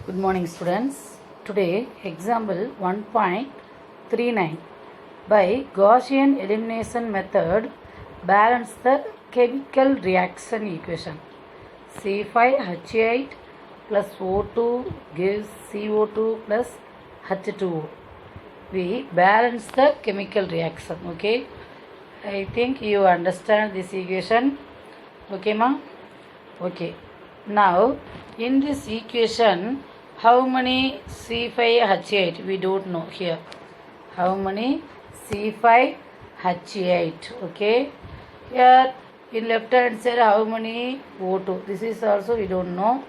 Good morning, students. Today, example 1.39. By Gaussian elimination method, balance the chemical reaction equation. C5H8 plus O2 gives CO2 plus H2O. We balance the chemical reaction. Okay. I think you understand this equation. Okay, ma? Okay. Now, in this equation, how many C5H8? We don't know here. How many C5H8? Okay. Here, in left hand side, how many O2? This is also we don't know.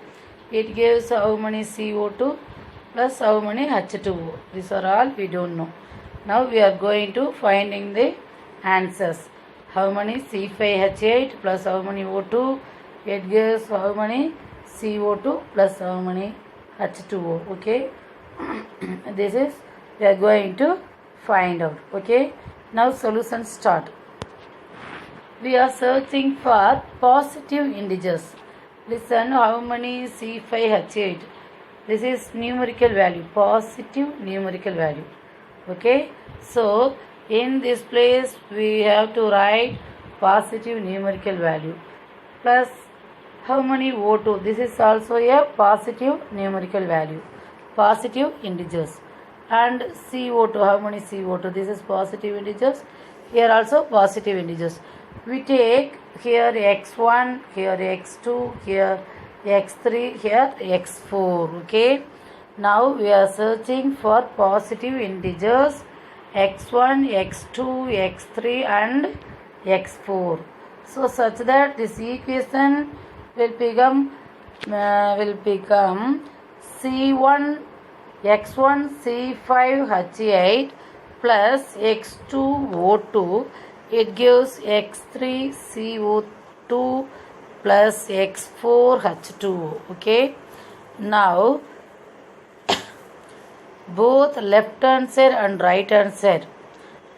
It gives how many CO2 plus how many H2O. These are all we don't know. Now, we are going to finding the answers. How many C5H8 plus how many O2? It gives how many CO2 plus how many H2O. Okay. This is we are going to find out. Okay. Now solution start. We are searching for positive integers. Listen, how many C5H8? This is numerical value. Positive numerical value. Okay. So in this place we have to write positive numerical value plus how many O2? This is also a positive numerical value. Positive integers. And CO2, how many CO2? This is positive integers. Here also positive integers. We take here x1, here x2, here x3, here x4. Okay. Now we are searching for positive integers x1, x2, x3 and x4. So such that this equation will become C1 x1 C5H8 plus x2 O2. It gives x3 CO2 plus x4 H2O. Okay. Now both left hand side and right hand side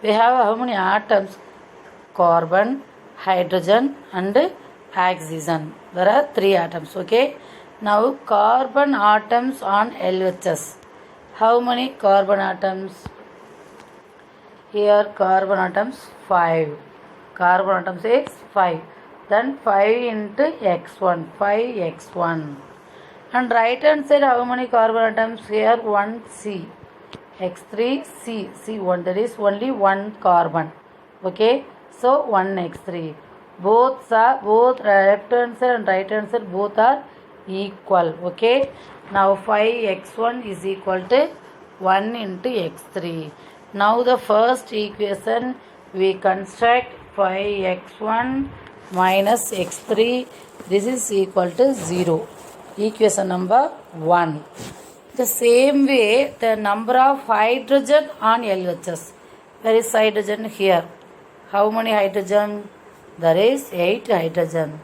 we have how many atoms? Carbon, hydrogen and oxygen. There are 3 atoms. Okay. Now carbon atoms on LHS. How many carbon atoms? Here carbon atoms 5. Carbon atoms is 5. Then 5 into x1. 5x1. And right hand side how many carbon atoms? Here 1 C. x3 C. C1. There is only 1 carbon. Okay. So 1 x3. Both left hand side and right hand side both are equal. Okay. Now 5x1 is equal to 1 into x3. Now the first equation we construct 5x1 minus x3. This is equal to 0. Equation number 1. The same way the number of hydrogen on LHS. There is hydrogen here. How many hydrogen? There is 8 hydrogen.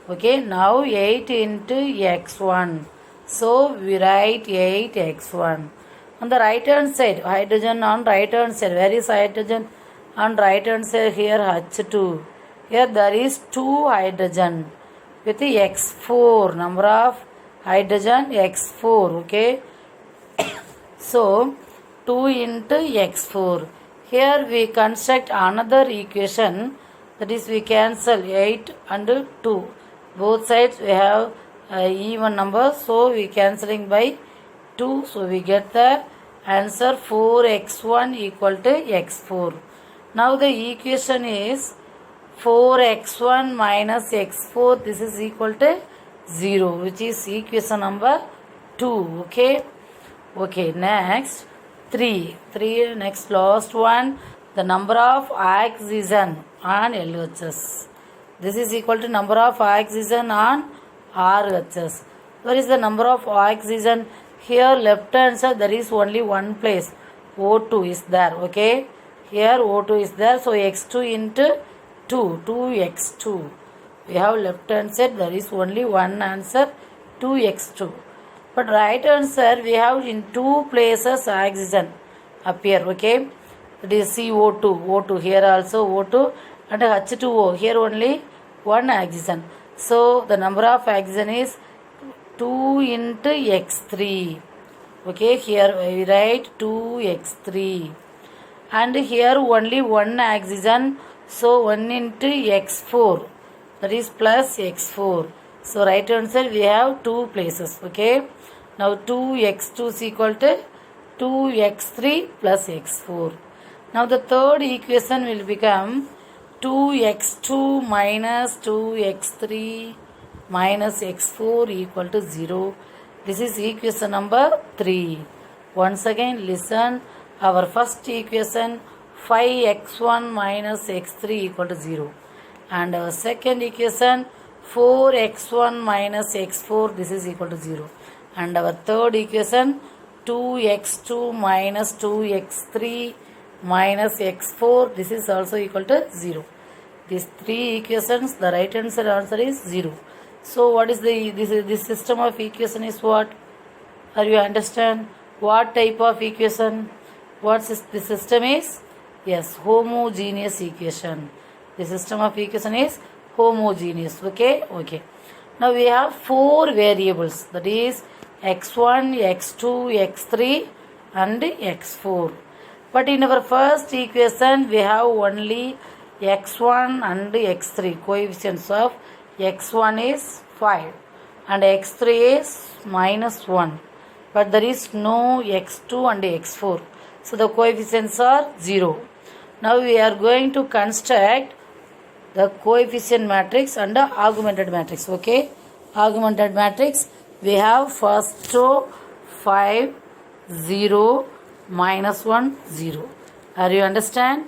Okay, now 8 into x1. So we write 8x1. On the right hand side, hydrogen on right hand side. Where is hydrogen? On right hand side here H2. Here there is 2 hydrogen with x4. Number of hydrogen x4. Okay. So 2 into x4. Here we construct another equation. That is we cancel 8 and 2. Both sides we have even number. So we cancelling by 2. So we get the answer 4x1 equal to x4. Now the equation is 4x1 minus x4. This is equal to 0. Which is equation number 2. Okay. Okay. Next 3. Next last one. The number of oxygen on LHS. This is equal to number of oxygen on RHS. Where is the number of oxygen? Here left hand side there is only one place. O2 is there. Okay. Here O2 is there. So x2 into 2. 2x2. We have left hand side there is only one answer. 2x2. But right hand side we have in 2 places oxygen appear. Okay. It is CO2. O2 here also O2 and H2O. Here only one oxygen. So the number of oxygen is 2 into x3. Okay, here we write 2x3, and here only one oxygen, so 1 into x4, that is plus x4. So right answer we have two places. Okay, now 2x2 is equal to 2x3 plus x4. Now the third equation will become 2x2 minus 2x3 minus x4 equal to 0. This is equation number 3. Once again listen, our first equation 5x1 minus x3 equal to 0, and our second equation 4x1 minus x4, this is equal to 0, and our third equation 2x2 minus 2x3 minus x4, this is also equal to 0. These three equations, the right answer is 0. So what is this system of equation is what? Are you understand? What type of equation? The system is? Yes, homogeneous equation. The system of equation is homogeneous. Okay. Now we have four variables, that is x1, x2, x3 and x4. But in our first equation we have only x1 and x3. Coefficients of x1 is 5 and x3 is minus 1. But there is no x2 and x4. So the coefficients are 0. Now we are going to construct the coefficient matrix and the augmented matrix. Okay, augmented matrix, we have first row 5, 0, minus 1, 0. Are you understand?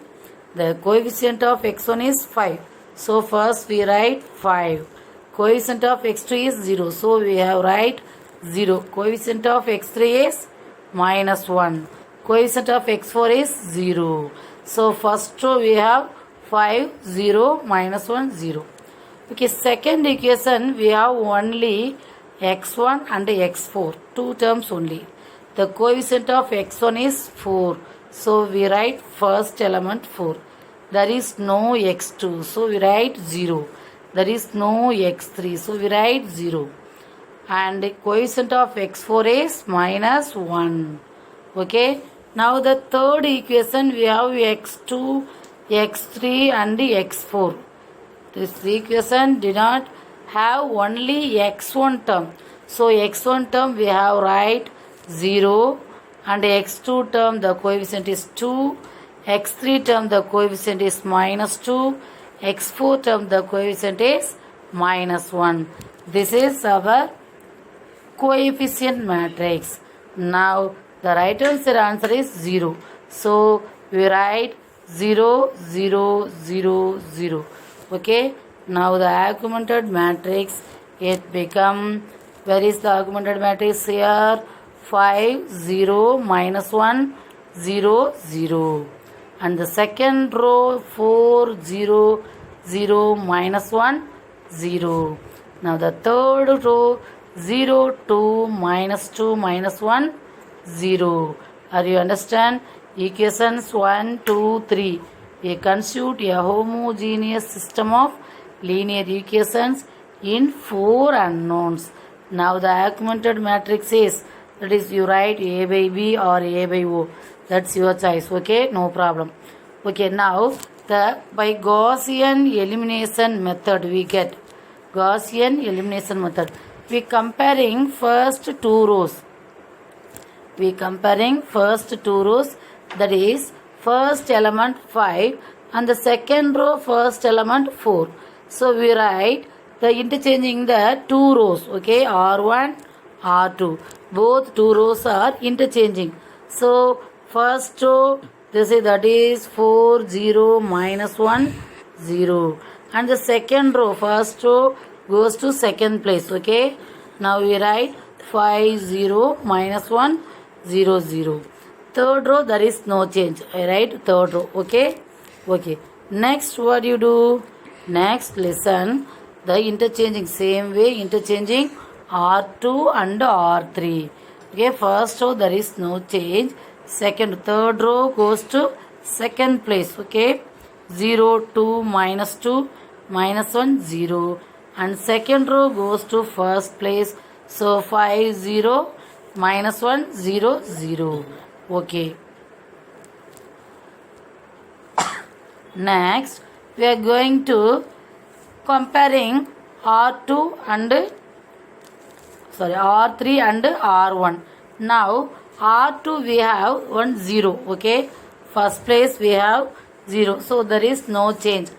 The coefficient of x1 is 5. So first we write 5. Coefficient of x2 is 0. So we have write 0. Coefficient of x3 is minus 1. Coefficient of x4 is 0. So first row we have 5, 0, minus 1, 0. Okay, second equation we have only x1 and x4. Two terms only. The coefficient of x1 is 4. So we write first element 4. There is no x2. So we write 0. There is no x3. So we write 0. And the coefficient of x4 is minus 1. Okay. Now the third equation we have x2, x3 and x4. This equation did not have only x1 term. So x1 term we have write 0, and x2 term the coefficient is 2, x3 term the coefficient is minus 2, x4 term the coefficient is minus 1. This is our coefficient matrix. Now the right answer is 0. So we write 0, 0, 0, 0. Okay. Now the augmented matrix, it become, where is the augmented matrix here? 5, 0, minus 1, 0, 0. And the second row 4, 0, 0, minus 1, 0. Now the third row 0, 2, minus 2, minus 1, 0. Are you understand? Equations 1, 2, 3. We constitute a homogeneous system of linear equations in 4 unknowns. Now the augmented matrix is, that is you write A by B or A by O. That's your choice. Okay, no problem. Okay, now by Gaussian elimination method we get Gaussian elimination method. We comparing first two rows. That is first element 5 and the second row first element 4. So we write the interchanging the two rows. Okay, R1, R2. Both two rows are interchanging. So first row, that is 4, 0, minus 1, 0. And the second row, first row goes to second place. Okay. Now we write 5, 0, minus 1, 0, 0. Third row, there is no change. I write third row. Okay. Next, what you do? Next, listen. The interchanging, same way interchanging R2 and R3. Okay, first row there is no change. Third row goes to second place. Okay, 0, 2, minus 2, minus 1, 0. And second row goes to first place. So 5, 0, minus 1 0 0. Okay. Next we are going to comparing R2 and R3 and R1. Now R2 we have 1 0. Okay, first place we have 0, so there is no change.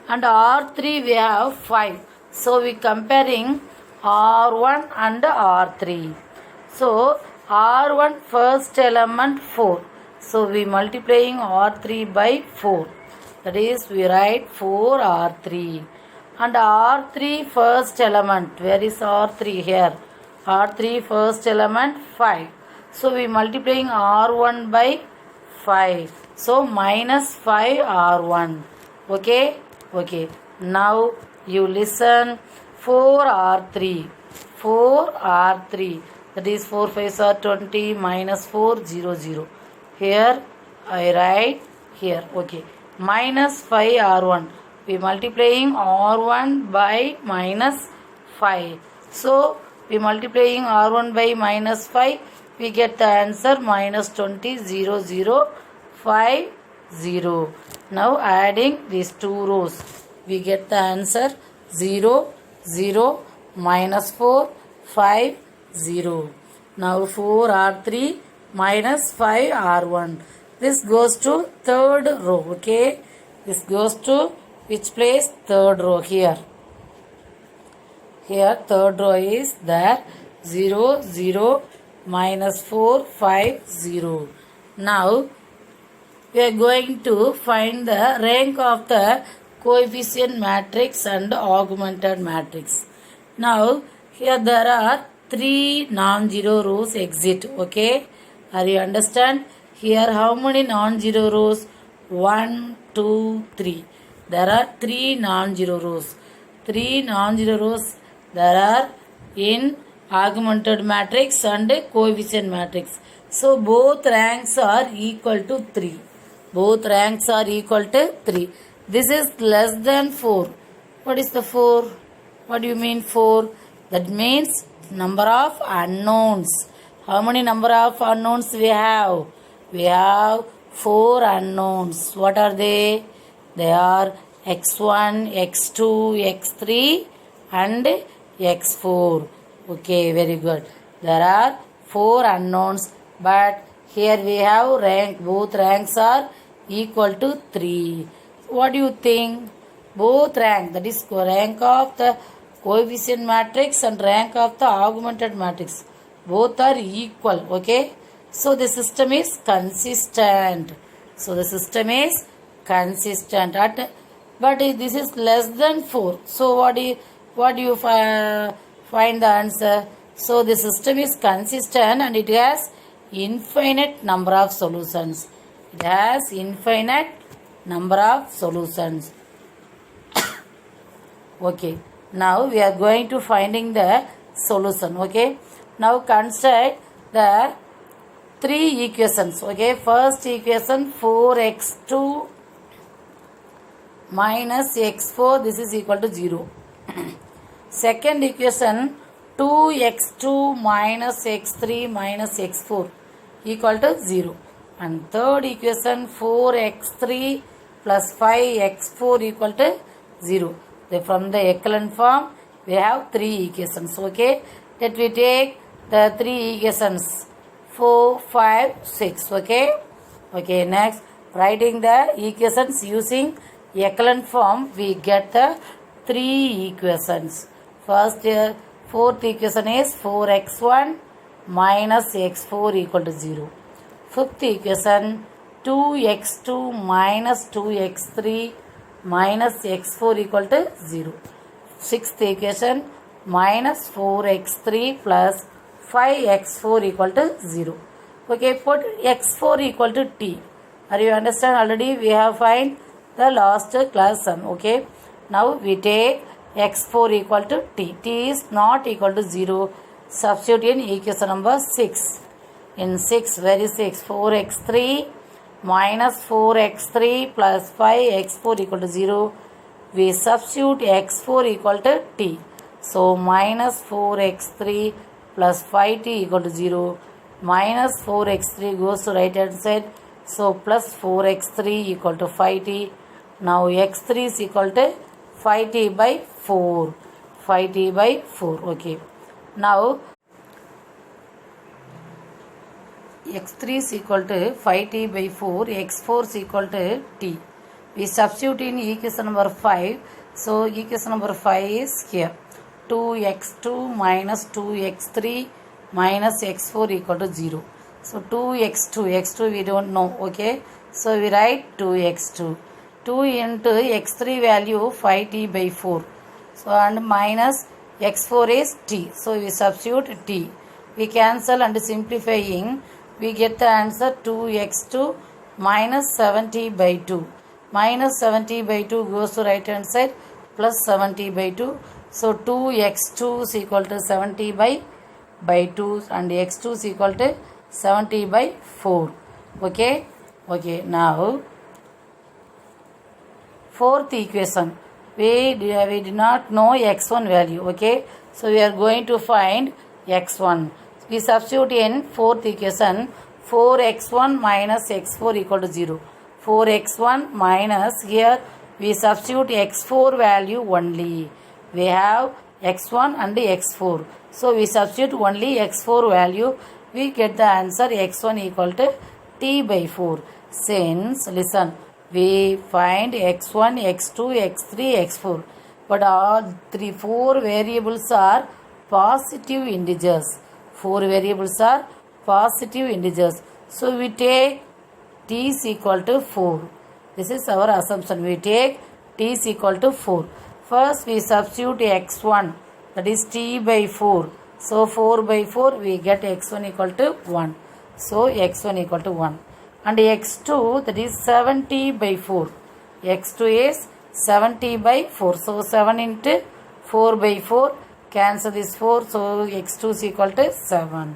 And R3 we have 5, so we comparing R1 and R3. So R1 first element 4, so we multiplying R3 by 4, that is we write 4 R3. And R3 first element, where is R3? Here, R3 first element 5, so we multiplying R1 by 5, so minus 5 R1. Okay, okay. Now you listen. 4 R3, 4 R3, that is 4 5s are 20, minus 4 0 0. Here I write here. Okay, minus 5 R1, we multiplying R1 by minus 5, so we multiplying R1 by minus 5, we get the answer minus 20 0 0 5 0. Now adding these two rows, we get the answer 0 0 minus 4 5 0. Now 4 R3 minus 5 R1. This goes to third row. Okay, this goes to which place? Third row. Here third row is there. 0 0 minus 4 5 0. Now we are going to find the rank of the coefficient matrix and augmented matrix. Now here there are 3 non-zero rows exit. Okay, are you understand? Here how many non-zero rows? 1 2 3. There are 3 non-zero rows. 3 non-zero rows there are in augmented matrix and coefficient matrix. So both ranks are equal to 3. Both ranks are equal to 3. This is less than 4. What is the 4? What do you mean 4? That means number of unknowns. How many number of unknowns we have? We have 4 unknowns. What are they? They are x1, x2, x3 and x4. Okay, very good. There are 4 unknowns, but here we have rank. Both ranks are equal to 3. What do you think? Both rank, that is rank of the coefficient matrix and rank of the augmented matrix, both are equal. Okay, so the system is consistent. So the system is consistent at, but this is less than 4. So what do you find the answer? So the system is consistent and it has infinite number of solutions. It has infinite number of solutions. Okay, now we are going to finding the solution. Okay, now consider the 3 equations. Okay, first equation 4x2 minus x4, this is equal to 0. Second equation 2x2 minus x3 minus x4 equal to 0. And third equation 4x3 plus 5x4 equal to 0. From the echelon form we have 3 equations. Okay, let we take the 3 equations 4 5 6. Okay, okay, next writing the equations using echelon form, we get the 3 equations. First fourth equation is 4x1 minus x4 equal to 0. Fifth equation 2x2 minus 2x3 minus x4 equal to 0. Sixth equation minus 4x3 plus 5x4 equal to 0. Okay, put x4 equal to t. Are you understand? Already we have find the last class sum. Okay, now we take x4 equal to t. T is not equal to 0. Substitute in equation number 6. In 6, where is 6? 4x3 minus 4x3 plus 5x4 equal to 0. We substitute x4 equal to t. So minus 4x3 plus 5t equal to 0 minus 4x3 goes to right hand side. So plus 4x3 equal to 5t. Now x3 is equal to 5t by 4. 5t by 4. Okay. Now x3 is equal to 5t by 4. x4 is equal to t. We substitute in equation number 5. So equation number 5 is here. 2x2 minus 2x3 minus x4 equal to 0. So 2x2 we don't know. Okay. So we write 2x2. 2 into x3 value 5t by 4. So and minus x4 is t. So we substitute t. We cancel and simplifying. We get the answer 2x2 minus 7t by 2. Minus 7t by 2 goes to right hand side plus 7t by 2. So 2x2 is equal to 70 by 2 and x2 is equal to 70 by 4. Okay. Okay. Now fourth equation. We did not know x1 value. Okay. So we are going to find x1. We substitute in fourth equation 4x1 minus x4 equal to 0. 4x1 minus here we substitute x4 value only. We have x1 and x4. So we substitute only x4 value. We get the answer x1 equal to t by 4. Since, listen, we find x1, x2, x3, x4. But all 4 variables are positive integers. 4 variables are positive integers. So we take t is equal to 4. This is our assumption. We take t is equal to 4. First we substitute x1, that is t by 4. So 4 by 4 we get x1 equal to 1. So x1 equal to 1. And x2, that is 70 by 4. x2 is 70 by 4. So 7 into 4 by 4. Cancel this 4. So x2 is equal to 7.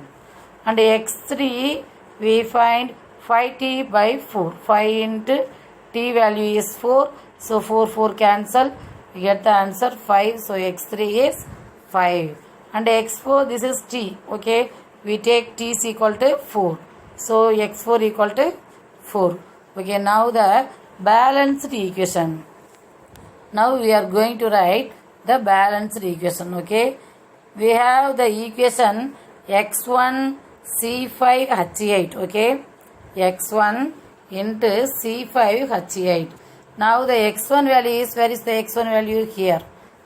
And x3 we find 5t by 4. 5 into t value is 4. So 4 cancel. We get the answer 5. So x3 is 5. And x4, this is t. Okay. We take t is equal to 4. So x4 equal to 4. Okay. Now the balanced equation. Now we are going to write the balanced equation. Okay. We have the equation x1 c5 h8. Okay. x1 into c5 h8. Now the x1 value is, where is the x1 value? Here.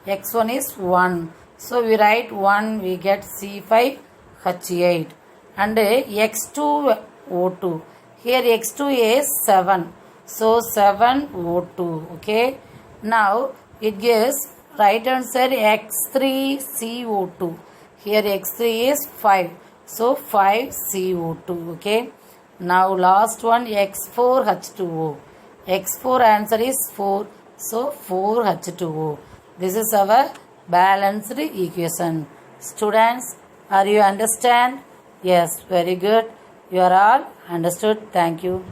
x1 is 1. So we write 1, we get c5 h8. And x2 O2. Here x2 is 7. So 7 O2. Okay. Now it gives right hand side x3 CO2. Here x3 is 5. So 5 CO2. Okay. Now last one x4 H2O. x4 answer is 4. So 4 H2O. This is our balanced equation. Students, are you understand? Yes, very good. You are all understood. Thank you.